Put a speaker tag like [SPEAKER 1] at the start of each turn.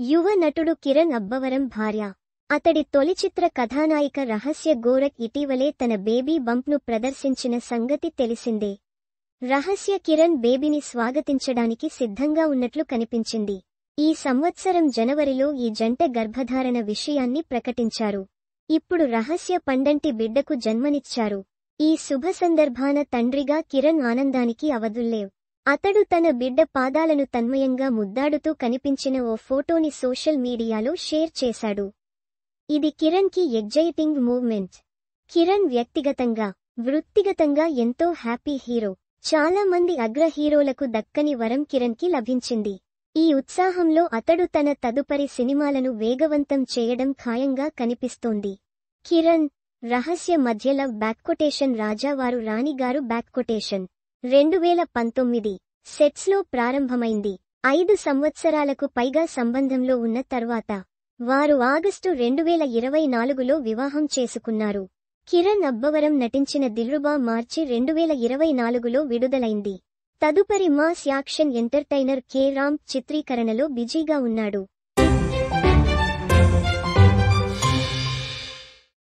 [SPEAKER 1] యువ నటుడు కిరణ్ అబ్బవరం భార్య. అతడి తొలి చిత్ర కథానాయిక రహస్య గోరఖ్ ఇటీవలే తన బేబీ బంప్ను ప్రదర్శించిన సంగతి తెలిసిందే. రహస్య కిరణ్ బేబీని స్వాగతించడానికి సిద్ధంగా ఉన్నట్లు కనిపించింది. ఈ సంవత్సరం జనవరిలో ఈ జంట గర్భధారణ విషయాన్ని ప్రకటించారు. ఇప్పుడు రహస్య పండంటి బిడ్డకు జన్మనిచ్చారు. ఈ శుభ సందర్భాన తండ్రిగా కిరణ్ ఆనందానికి అవధుల్లేవ్. అతడు తన బిడ్డ పాదాలను తన్మయంగా ముద్దాడుతూ కనిపించిన ఓ ఫోటోని సోషల్ మీడియాలో షేర్ చేశాడు. ఇది కిరణ్కి ఎగ్జైటింగ్ మూవ్మెంట్. కిరణ్ వ్యక్తిగతంగా, వృత్తిగతంగా ఎంతో హ్యాపీ హీరో. చాలా మంది అగ్ర హీరోలకు దక్కని వరం కిరణ్కి లభించింది. ఈ ఉత్సాహంలో అతడు తన తదుపరి సినిమాలను వేగవంతం చేయడం ఖాయంగా కనిపిస్తోంది. కిరణ్, రహస్య మధ్య లవ్ బ్యాక్కొటేషన్ రాజావారు రాణిగారు బ్యాక్కొటేషన్ 2019 సెట్స్లో ప్రారంభమైంది. 5 సంవత్సరాలకు పైగా సంబంధంలో ఉన్న తర్వాత వారు ఆగస్టు 2024లో వివాహం చేసుకున్నారు. కిరణ్ అబ్బవరం నటించిన దిల్రుబా మార్చి 2024లో విడుదలైంది. తదుపరి మాస్ యాక్షన్ ఎంటర్టైనర్ కే రామ్ చిత్రీకరణలో బిజీగా ఉన్నాడు.